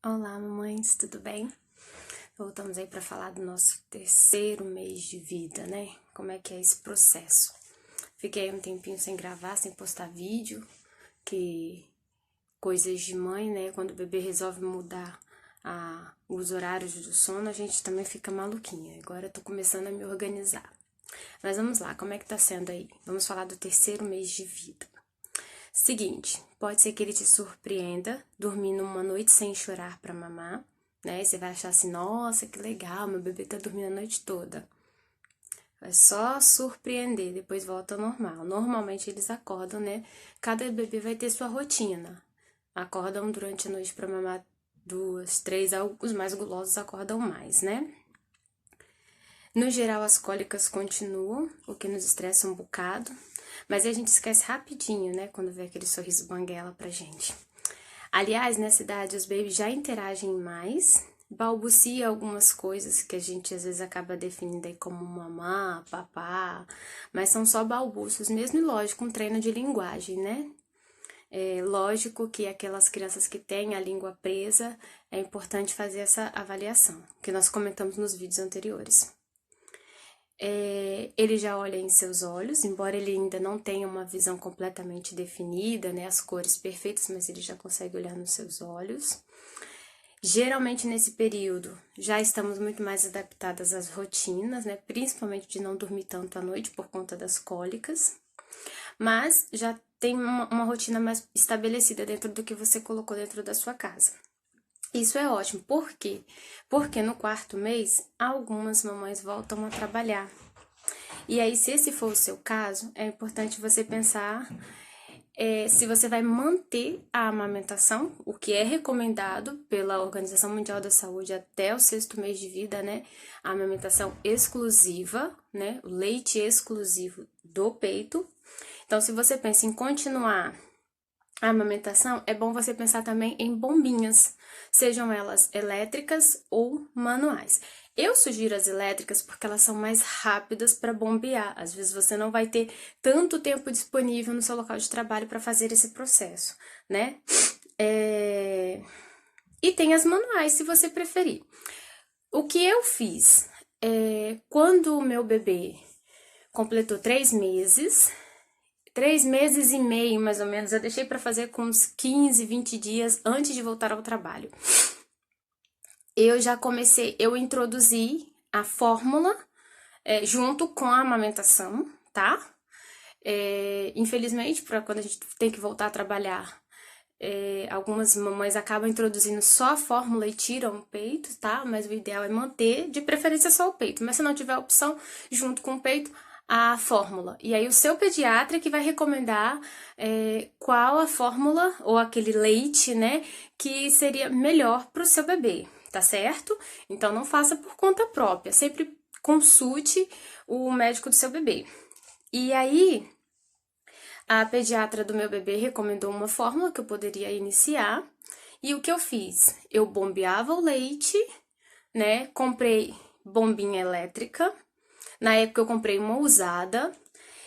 Olá, mamães, tudo bem? Voltamos aí para falar do nosso terceiro mês de vida, né? Como é que é esse processo? Fiquei um tempinho sem gravar, sem postar vídeo, que coisas de mãe, né? Quando o bebê resolve mudar os horários do sono, a gente também fica maluquinha. Agora eu tô começando a me organizar. Mas vamos lá, como é que tá sendo aí? Vamos falar do terceiro mês de vida. Seguinte, pode ser que ele te surpreenda dormindo uma noite sem chorar pra mamar, né? Você vai achar assim, nossa, que legal, meu bebê tá dormindo a noite toda. Vai só surpreender, depois volta ao normal. Normalmente eles acordam, né? Cada bebê vai ter sua rotina. Acordam durante a noite pra mamar 2, 3, os mais gulosos acordam mais, né? No geral, as cólicas continuam, o que nos estressa um bocado, mas a gente esquece rapidinho, né, quando vê aquele sorriso banguela pra gente. Aliás, nessa idade, os babies já interagem mais, balbucia algumas coisas que a gente às vezes acaba definindo aí como mamá, papá, mas são só balbúcios mesmo, e lógico, um treino de linguagem, né? É lógico que aquelas crianças que têm a língua presa, é importante fazer essa avaliação, que nós comentamos nos vídeos anteriores. Ele já olha em seus olhos, embora ele ainda não tenha uma visão completamente definida, né, as cores perfeitas, mas ele já consegue olhar nos seus olhos. Geralmente nesse período já estamos muito mais adaptadas às rotinas, né, principalmente de não dormir tanto à noite por conta das cólicas, mas já tem uma rotina mais estabelecida dentro do que você colocou dentro da sua casa. Isso é ótimo, por quê? Porque no quarto mês, algumas mamães voltam a trabalhar. E aí, se esse for o seu caso, é importante você pensar se você vai manter a amamentação, o que é recomendado pela Organização Mundial da Saúde até o 6º mês de vida, né? A amamentação exclusiva, né? O leite exclusivo do peito. Então, se você pensa em continuar a amamentação, é bom você pensar também em bombinhas, sejam elas elétricas ou manuais. Eu sugiro as elétricas porque elas são mais rápidas para bombear. Às vezes você não vai ter tanto tempo disponível no seu local de trabalho para fazer esse processo, né? E tem as manuais, se você preferir. O que eu fiz? Quando o meu bebê completou 3 meses, 3 meses e meio, mais ou menos, eu deixei para fazer com uns 15, 20 dias antes de voltar ao trabalho. Eu introduzi a fórmula junto com a amamentação, tá? Infelizmente, para quando a gente tem que voltar a trabalhar, algumas mamães acabam introduzindo só a fórmula e tiram o peito, tá? Mas o ideal é manter, de preferência, só o peito. Mas se não tiver opção, junto com o peito, a fórmula. E aí o seu pediatra que vai recomendar qual a fórmula ou aquele leite, né, que seria melhor para o seu bebê, tá certo? Então não faça por conta própria, sempre consulte o médico do seu bebê. E aí, a pediatra do meu bebê recomendou uma fórmula que eu poderia iniciar. E o que eu fiz? Eu bombeava o leite, né? Comprei bombinha elétrica. Na época eu comprei uma usada.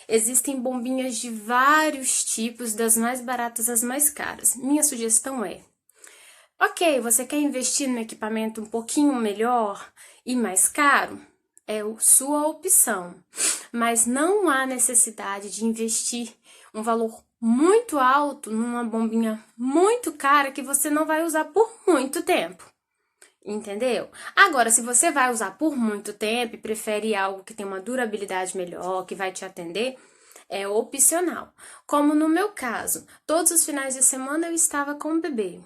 Existem bombinhas de vários tipos, das mais baratas às mais caras. Minha sugestão é: ok, você quer investir no equipamento um pouquinho melhor e mais caro? É sua opção. Mas não há necessidade de investir um valor muito alto numa bombinha muito cara que você não vai usar por muito tempo. Entendeu? Agora, se você vai usar por muito tempo e prefere algo que tem uma durabilidade melhor, que vai te atender, é opcional. Como no meu caso, todos os finais de semana eu estava com o bebê.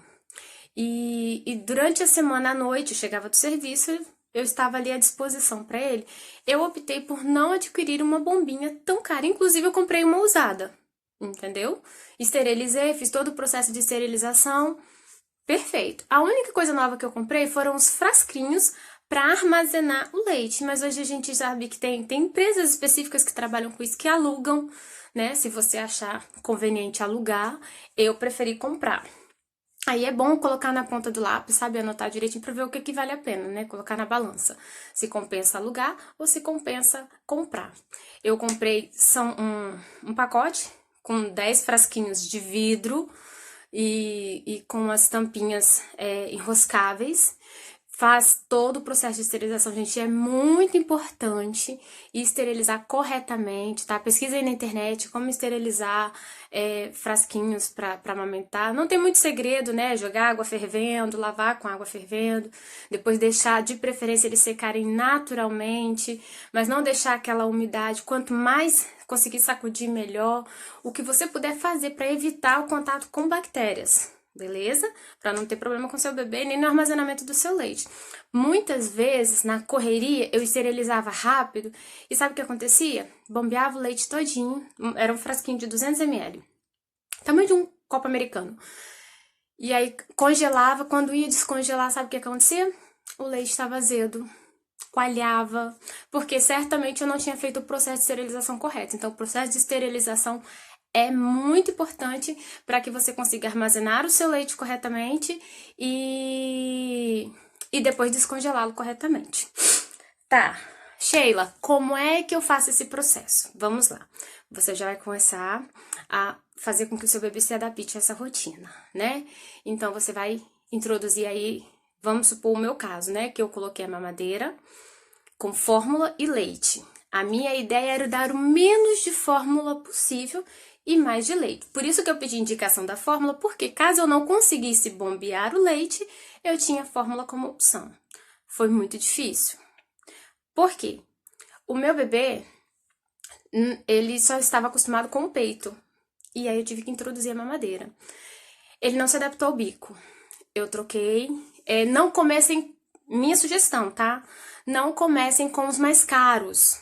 E durante a semana à noite, eu chegava do serviço, eu estava ali à disposição para ele. Eu optei por não adquirir uma bombinha tão cara. Inclusive, eu comprei uma usada, entendeu? Esterilizei, fiz todo o processo de esterilização. Perfeito. A única coisa nova que eu comprei foram os frasquinhos para armazenar o leite. Mas hoje a gente sabe que tem empresas específicas que trabalham com isso, que alugam, né? Se você achar conveniente alugar, eu preferi comprar. Aí é bom colocar na ponta do lápis, sabe? Anotar direitinho pra ver o que vale a pena, né? Colocar na balança. Se compensa alugar ou se compensa comprar. Eu comprei um pacote com 10 frasquinhos de vidro, e com as tampinhas enroscáveis. Faz todo o processo de esterilização, gente, é muito importante esterilizar corretamente, tá? Pesquisa aí na internet como esterilizar frasquinhos para amamentar. Não tem muito segredo, né? Jogar água fervendo, lavar com água fervendo, depois deixar, de preferência, eles secarem naturalmente, mas não deixar aquela umidade. Quanto mais conseguir sacudir, melhor. O que você puder fazer para evitar o contato com bactérias. Beleza? Para não ter problema com seu bebê nem no armazenamento do seu leite. Muitas vezes, na correria, eu esterilizava rápido e sabe o que acontecia? Bombeava o leite todinho, era um frasquinho de 200 ml, tamanho de um copo americano. E aí congelava, quando ia descongelar, sabe o que acontecia? O leite estava azedo, coalhava, porque certamente eu não tinha feito o processo de esterilização correto. Então, o processo de esterilização é muito importante para que você consiga armazenar o seu leite corretamente e depois descongelá-lo corretamente. Tá, Sheila, como é que eu faço esse processo? Vamos lá. Você já vai começar a fazer com que o seu bebê se adapte a essa rotina, né? Então, você vai introduzir aí, vamos supor o meu caso, né? Que eu coloquei a mamadeira com fórmula e leite. A minha ideia era dar o menos de fórmula possível e mais de leite. Por isso que eu pedi indicação da fórmula, porque caso eu não conseguisse bombear o leite, eu tinha a fórmula como opção. Foi muito difícil. Por quê? O meu bebê, ele só estava acostumado com o peito. E aí eu tive que introduzir a mamadeira. Ele não se adaptou ao bico. Eu troquei. Não comecem, minha sugestão, tá? Não comecem com os mais caros.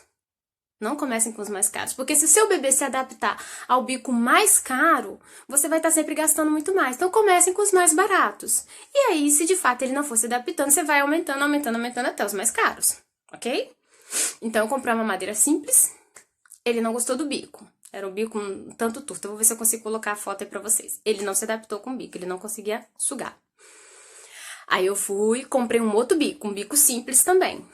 Não comecem com os mais caros, porque se o seu bebê se adaptar ao bico mais caro, você vai estar sempre gastando muito mais. Então, comecem com os mais baratos. E aí, se de fato ele não for se adaptando, você vai aumentando, aumentando, aumentando até os mais caros, ok? Então, eu comprei uma madeira simples, ele não gostou do bico. Era um bico um tanto torto, eu vou ver se eu consigo colocar a foto aí pra vocês. Ele não se adaptou com o bico, ele não conseguia sugar. Aí eu fui, comprei um outro bico, um bico simples também.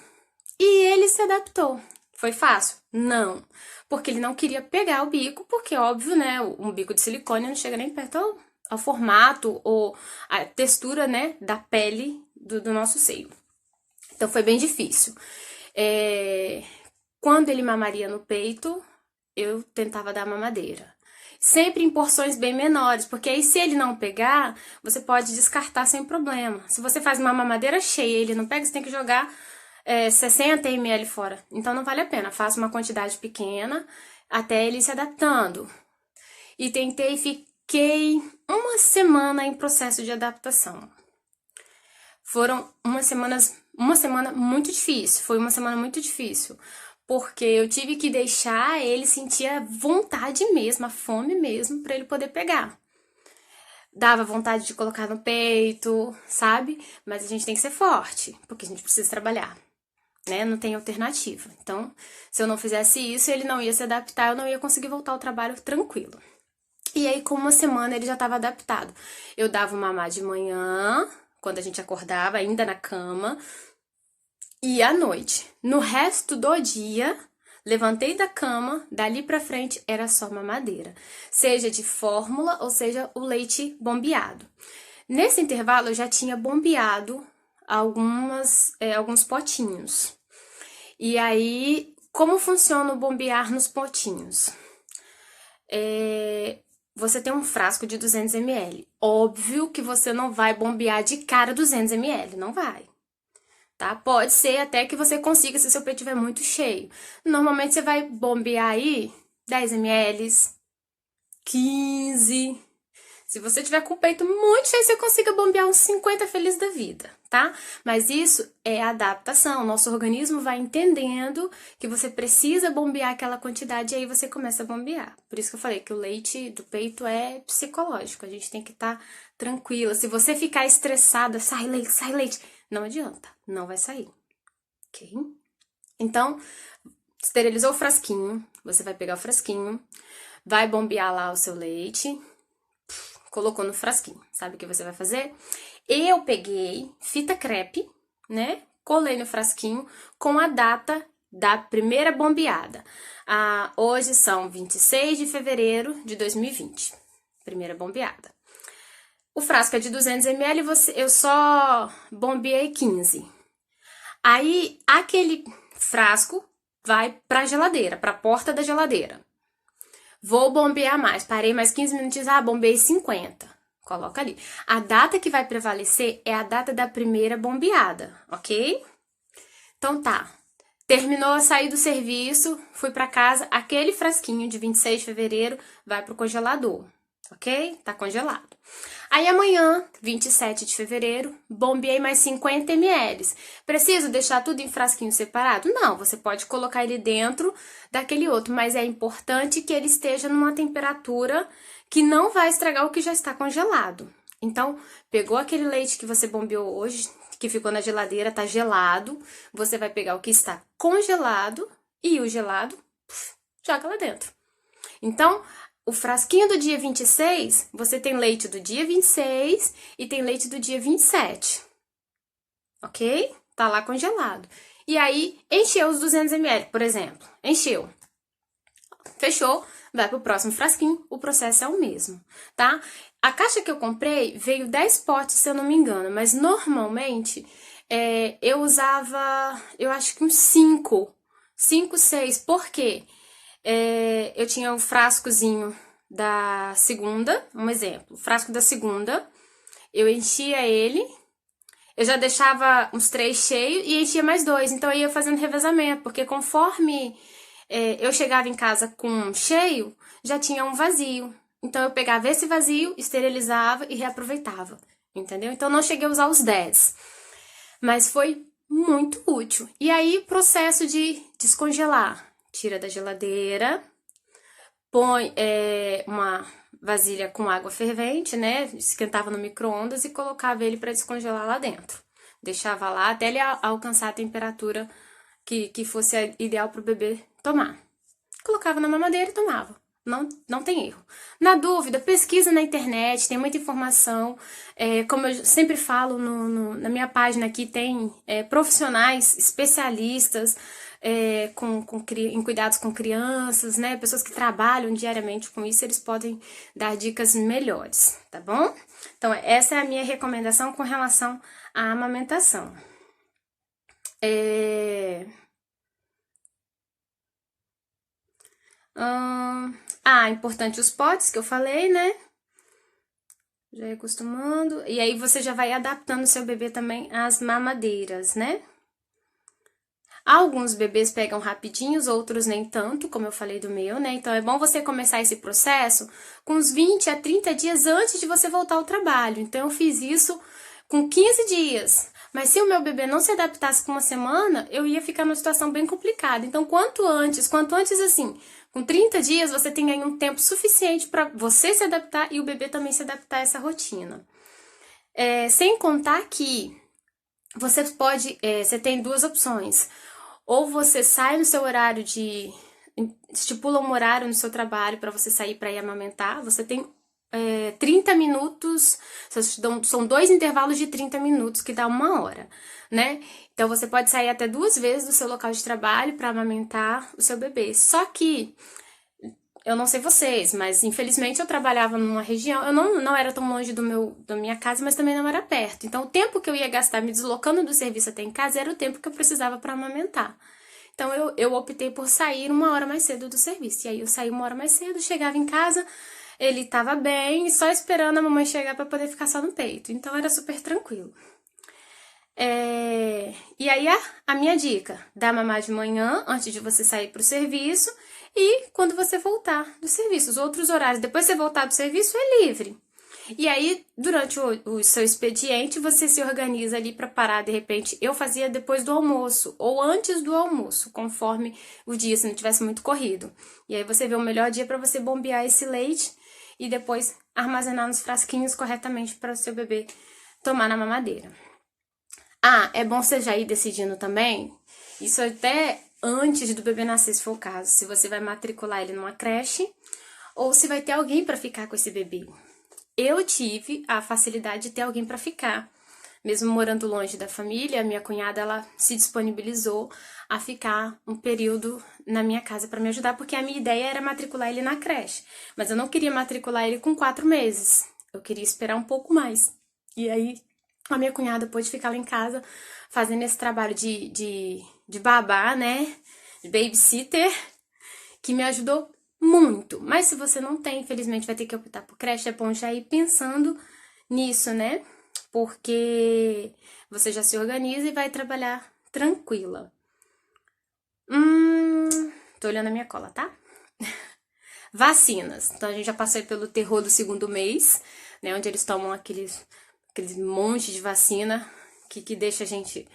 E ele se adaptou. Foi fácil? Não. Porque ele não queria pegar o bico, porque, óbvio, né, um bico de silicone não chega nem perto ao formato ou a textura, né, da pele do nosso seio. Então, foi bem difícil. Quando ele mamaria no peito, eu tentava dar mamadeira. Sempre em porções bem menores, porque aí se ele não pegar, você pode descartar sem problema. Se você faz uma mamadeira cheia e ele não pega, você tem que jogar 60 ml fora. Então, não vale a pena. Faça uma quantidade pequena até ele se adaptando. E fiquei uma semana em processo de adaptação. Foram uma semana muito difícil. Foi uma semana muito difícil. Porque eu tive que deixar ele sentir a vontade mesmo, a fome mesmo, para ele poder pegar. Dava vontade de colocar no peito, sabe? Mas a gente tem que ser forte, porque a gente precisa trabalhar. Né? Não tem alternativa. Então, se eu não fizesse isso, ele não ia se adaptar, eu não ia conseguir voltar ao trabalho tranquilo. E aí, com uma semana, ele já estava adaptado. Eu dava o mamar de manhã, quando a gente acordava, ainda na cama, e à noite. No resto do dia, levantei da cama, dali pra frente era só mamadeira. Seja de fórmula ou seja o leite bombeado. Nesse intervalo, eu já tinha bombeado alguns potinhos. E aí, como funciona o bombear nos potinhos? Você tem um frasco de 200 ml. Óbvio que você não vai bombear de cara 200 ml, não vai. Tá? Pode ser até que você consiga se seu peito estiver muito cheio. Normalmente você vai bombear aí 10 ml, 15. Se você tiver com o peito muito cheio, você consiga bombear uns 50 feliz da vida, tá? Mas isso é adaptação. Nosso organismo vai entendendo que você precisa bombear aquela quantidade e aí você começa a bombear. Por isso que eu falei que o leite do peito é psicológico. A gente tem que estar tranquila. Se você ficar estressada, sai leite. Não adianta, não vai sair, ok? Então, esterilizou o frasquinho, você vai pegar o frasquinho, vai bombear lá o seu leite, colocou no frasquinho. Sabe o que você vai fazer? Eu peguei fita crepe, né? Colei no frasquinho com a data da primeira bombeada. Hoje são 26 de fevereiro de 2020, primeira bombeada. O frasco é de 200 ml, eu só bombeei 15. Aí, aquele frasco vai pra geladeira, pra porta da geladeira. Vou bombear mais, parei mais 15 minutinhos, bombeei 50. Coloca ali. A data que vai prevalecer é a data da primeira bombeada, ok? Então tá. Terminou, saí do serviço, fui pra casa, aquele frasquinho de 26 de fevereiro vai pro congelador, ok? Tá congelado. Aí amanhã, 27 de fevereiro, bombeei mais 50 ml. Preciso deixar tudo em frasquinho separado? Não, você pode colocar ele dentro daquele outro, mas é importante que ele esteja numa temperatura que não vai estragar o que já está congelado. Então, pegou aquele leite que você bombeou hoje, que ficou na geladeira, tá gelado, você vai pegar o que está congelado e o gelado, joga lá dentro. Então, o frasquinho do dia 26, você tem leite do dia 26 e tem leite do dia 27. Ok? Tá lá congelado. E aí, encheu os 200 ml, por exemplo. Encheu. Fechou, vai pro próximo frasquinho, o processo é o mesmo, tá? A caixa que eu comprei veio 10 potes, se eu não me engano, mas normalmente eu usava, eu acho que uns 5, 6, por quê? Eu tinha o frascozinho da segunda, um exemplo, o frasco da segunda, eu enchia ele, eu já deixava uns 3 cheios e enchia mais 2, então eu ia fazendo revezamento, porque conforme eu chegava em casa com um cheio, já tinha um vazio. Então, eu pegava esse vazio, esterilizava e reaproveitava, entendeu? Então, não cheguei a usar os 10, mas foi muito útil. E aí, processo de descongelar. Tira da geladeira, põe uma vasilha com água fervente, né? Esquentava no micro-ondas e colocava ele para descongelar lá dentro. Deixava lá até ele alcançar a temperatura que fosse ideal para o bebê tomar. Colocava na mamadeira e tomava. Não tem erro. Na dúvida, pesquisa na internet, tem muita informação. Como eu sempre falo na minha página aqui, tem profissionais, especialistas em cuidados com crianças, né? Pessoas que trabalham diariamente com isso, eles podem dar dicas melhores, tá bom? Então, essa é a minha recomendação com relação à amamentação. Importante os potes que eu falei, né? Já ia acostumando. E aí você já vai adaptando o seu bebê também às mamadeiras, né? Alguns bebês pegam rapidinhos, outros nem tanto, como eu falei do meu, né? Então é bom você começar esse processo com uns 20 a 30 dias antes de você voltar ao trabalho. Então eu fiz isso com 15 dias. Mas se o meu bebê não se adaptasse com uma semana, eu ia ficar numa situação bem complicada. Então, quanto antes assim, com 30 dias, você tem aí um tempo suficiente para você se adaptar e o bebê também se adaptar a essa rotina. Sem contar que você tem duas opções. Ou você sai no seu horário estipula um horário no seu trabalho para você sair para ir amamentar. Você tem 30 minutos, são 2 intervalos de 30 minutos, que dá 1 hora, né? Então, você pode sair até 2 vezes do seu local de trabalho para amamentar o seu bebê. Só que, eu não sei vocês, mas infelizmente eu trabalhava numa região, eu não era tão longe da minha casa, mas também não era perto. Então, o tempo que eu ia gastar me deslocando do serviço até em casa era o tempo que eu precisava para amamentar. Então, eu optei por sair 1 hora mais cedo do serviço. E aí, eu saí 1 hora mais cedo, chegava em casa, ele tava bem, só esperando a mamãe chegar para poder ficar só no peito. Então, era super tranquilo. E aí, a minha dica, dá mamar de manhã, antes de você sair pro serviço, e quando você voltar do serviço. Os outros horários, depois de você voltar do serviço, é livre. E aí, durante o seu expediente, você se organiza ali para parar, de repente. Eu fazia depois do almoço, ou antes do almoço, conforme o dia, se não tivesse muito corrido. E aí, você vê o melhor dia para você bombear esse leite e depois armazenar nos frasquinhos corretamente para o seu bebê tomar na mamadeira. É bom você já ir decidindo também, isso até antes do bebê nascer, se for o caso, se você vai matricular ele numa creche ou se vai ter alguém para ficar com esse bebê. Eu tive a facilidade de ter alguém para ficar. Mesmo morando longe da família, a minha cunhada, ela se disponibilizou a ficar um período na minha casa para me ajudar, porque a minha ideia era matricular ele na creche. Mas eu não queria matricular ele com 4 meses. eu queria esperar um pouco mais. E aí, a minha cunhada pôde ficar lá em casa fazendo esse trabalho de babá, né? De babysitter, que me ajudou muito. Mas se você não tem, infelizmente vai ter que optar por creche. É bom já ir pensando nisso, né? Porque você já se organiza e vai trabalhar tranquila. Tô olhando a minha cola, tá? Vacinas. Então, a gente já passou pelo terror do segundo mês, né? Onde eles tomam aqueles monte de vacina que deixa a gente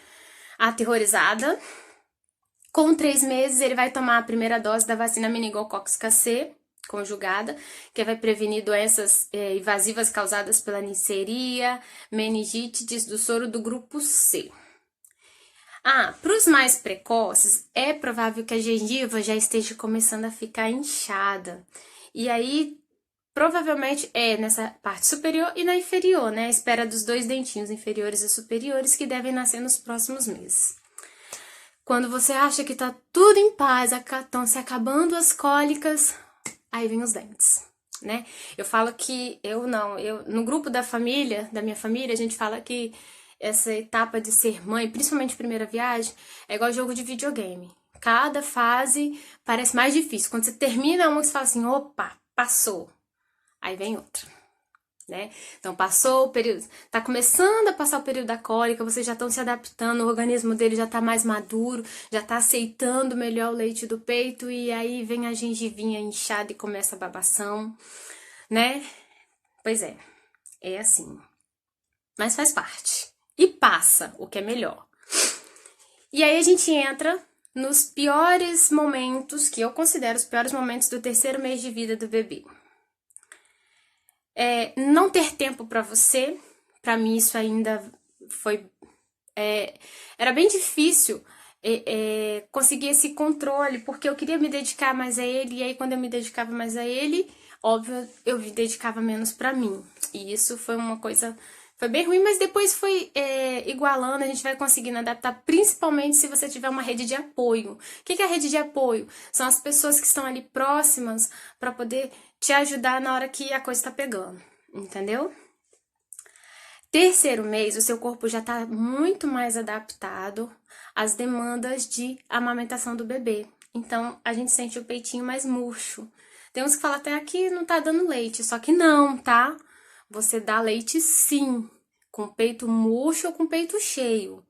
aterrorizada. Com 3 meses, ele vai tomar a primeira dose da vacina meningocócica C, conjugada, que vai prevenir doenças invasivas causadas pela Neisseria, meningite do soro do grupo C. Para os mais precoces, é provável que a gengiva já esteja começando a ficar inchada. E aí, provavelmente é nessa parte superior e na inferior, né? A espera dos 2 dentinhos inferiores e superiores que devem nascer nos próximos meses. Quando você acha que tá tudo em paz, estão se acabando as cólicas, aí vem os dentes, né? Eu falo que no grupo da minha família, a gente fala que essa etapa de ser mãe, principalmente primeira viagem, é igual jogo de videogame. Cada fase parece mais difícil. Quando você termina uma, você fala assim, opa, passou. Aí vem outra, né? Então, passou o período, tá começando a passar o período da cólica, vocês já estão se adaptando, o organismo dele já tá mais maduro, já tá aceitando melhor o leite do peito, e aí vem a gengivinha inchada e começa a babação, né? Pois é assim. Mas faz parte. E passa, o que é melhor. E aí a gente entra nos piores momentos, que eu considero os piores momentos do 3º mês de vida do bebê. Não ter tempo pra você, pra mim isso ainda foi... era bem difícil conseguir esse controle, porque eu queria me dedicar mais a ele, e aí quando eu me dedicava mais a ele, óbvio, eu me dedicava menos pra mim. E isso foi uma coisa... Foi bem ruim, mas depois foi igualando, a gente vai conseguindo adaptar, principalmente se você tiver uma rede de apoio. O que é a rede de apoio? São as pessoas que estão ali próximas para poder te ajudar na hora que a coisa tá pegando, entendeu? 3º mês, o seu corpo já tá muito mais adaptado às demandas de amamentação do bebê. Então, a gente sente o peitinho mais murcho. Tem uns que falam até que não tá dando leite, só que não, tá? Você dá leite sim, com peito murcho ou com peito cheio.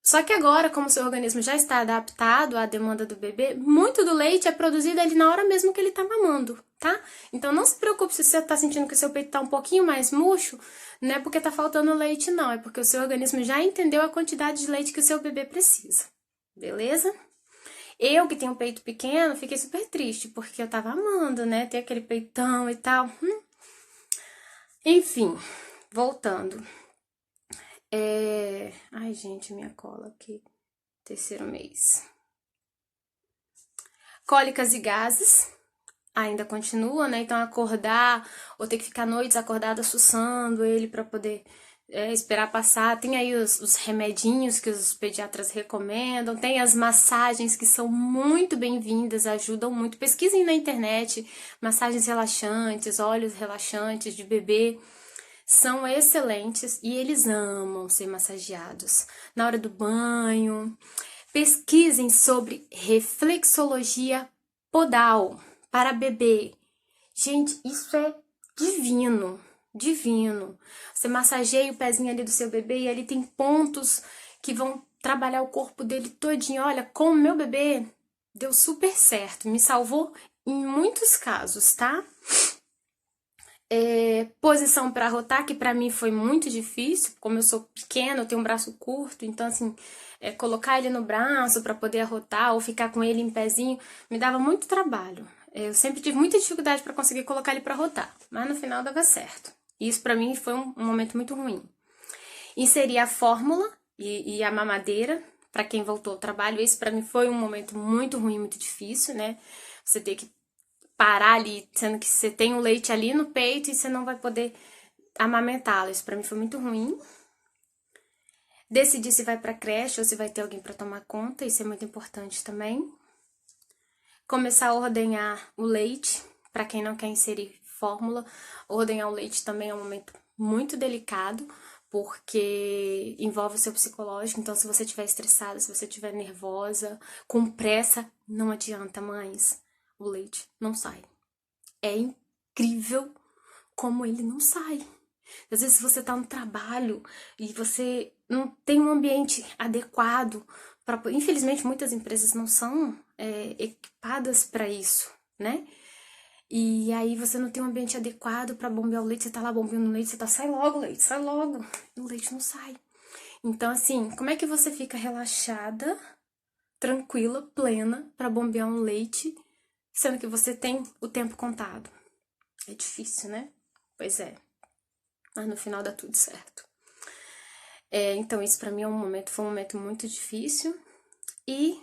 Só que agora, como o seu organismo já está adaptado à demanda do bebê, muito do leite é produzido ali na hora mesmo que ele tá mamando, tá? Então não se preocupe se você tá sentindo que o seu peito tá um pouquinho mais murcho, não é porque tá faltando leite não, é porque o seu organismo já entendeu a quantidade de leite que o seu bebê precisa, beleza? Eu, que tenho um peito pequeno, fiquei super triste, porque eu tava amando, né, ter aquele peitão e tal. Enfim, voltando. Ai, gente, minha cola aqui. 3º mês. Cólicas e gases ainda continua, né? Então, acordar ou ter que ficar noites acordada suçando ele para poder esperar passar. Tem aí os remedinhos que os pediatras recomendam. Tem as massagens que são muito bem-vindas, ajudam muito. Pesquisem na internet, massagens relaxantes, óleos relaxantes de bebê. São excelentes e eles amam ser massageados na hora do banho. Pesquisem sobre reflexologia podal para bebê. Gente, isso é divino, divino. Você massageia o pezinho ali do seu bebê e ali tem pontos que vão trabalhar o corpo dele todinho. Olha, com o meu bebê deu super certo, me salvou em muitos casos, tá? Posição para arrotar, que para mim foi muito difícil, como eu sou pequena, eu tenho um braço curto, então assim, colocar ele no braço para poder arrotar ou ficar com ele em pezinho, me dava muito trabalho. Eu sempre tive muita dificuldade para conseguir colocar ele para arrotar, mas no final dava certo. Isso para mim foi um momento muito ruim. Inserir a fórmula e a mamadeira, para quem voltou ao trabalho, isso para mim foi um momento muito ruim, muito difícil, né? Você ter que parar ali, sendo que você tem o leite ali no peito e você não vai poder amamentá-lo. Isso pra mim foi muito ruim. Decidir se vai pra creche ou se vai ter alguém pra tomar conta, isso é muito importante também. Começar a ordenhar o leite, pra quem não quer inserir fórmula. Ordenhar o leite também é um momento muito delicado, porque envolve o seu psicológico. Então, se você estiver estressada, se você estiver nervosa, com pressa, não adianta mais. O leite não sai. É incrível como ele não sai. Às vezes você tá no trabalho e você não tem um ambiente adequado. Infelizmente, muitas empresas não são equipadas para isso, né? E aí você não tem um ambiente adequado para bombear o leite, você tá lá bombeando o leite, você tá, sai logo, leite, sai logo. E o leite não sai. Então, assim, como é que você fica relaxada, tranquila, plena para bombear um leite, sendo que você tem o tempo contado? É difícil, né? Pois é. Mas no final dá tudo certo. Então, isso pra mim foi um momento muito difícil. E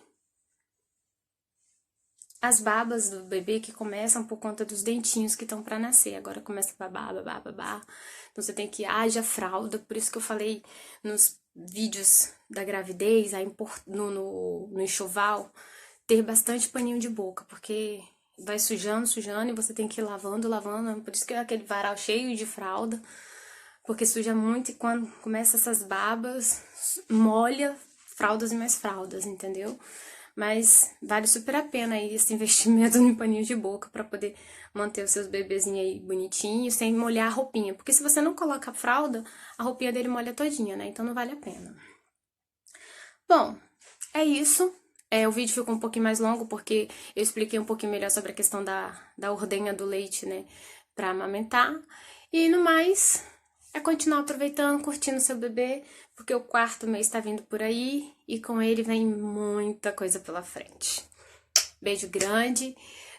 as babas do bebê que começam por conta dos dentinhos que estão pra nascer. Agora começa a babar, babar, babar. Então, você tem que haja fralda. Por isso que eu falei nos vídeos da gravidez, aí no enxoval, ter bastante paninho de boca, porque vai sujando, sujando, e você tem que ir lavando, lavando. Por isso que é aquele varal cheio de fralda, porque suja muito, e quando começa essas babas, molha fraldas e mais fraldas, entendeu? Mas vale super a pena aí esse investimento no paninho de boca pra poder manter os seus bebezinhos aí bonitinhos, sem molhar a roupinha. Porque se você não coloca a fralda, a roupinha dele molha todinha, né? Então não vale a pena. Bom, é isso. O vídeo ficou um pouquinho mais longo porque eu expliquei um pouquinho melhor sobre a questão da ordenha do leite, né? Pra amamentar. E no mais, é continuar aproveitando, curtindo seu bebê, porque o 4º mês tá vindo por aí e com ele vem muita coisa pela frente. Beijo grande.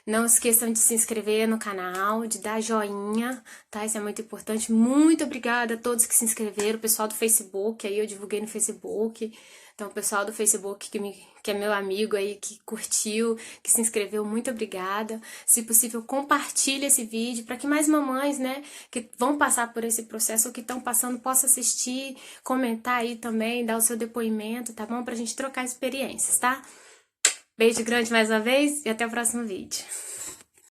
Não esqueçam de se inscrever no canal, de dar joinha, tá? Isso é muito importante. Muito obrigada a todos que se inscreveram, o pessoal do Facebook, aí eu divulguei no Facebook. Então, o pessoal do Facebook que é meu amigo aí, que curtiu, que se inscreveu, muito obrigada. Se possível, compartilhe esse vídeo para que mais mamães, né, que vão passar por esse processo ou que estão passando, possam assistir, comentar aí também, dar o seu depoimento, tá bom? Pra gente trocar experiências, tá? Beijo grande mais uma vez e até o próximo vídeo.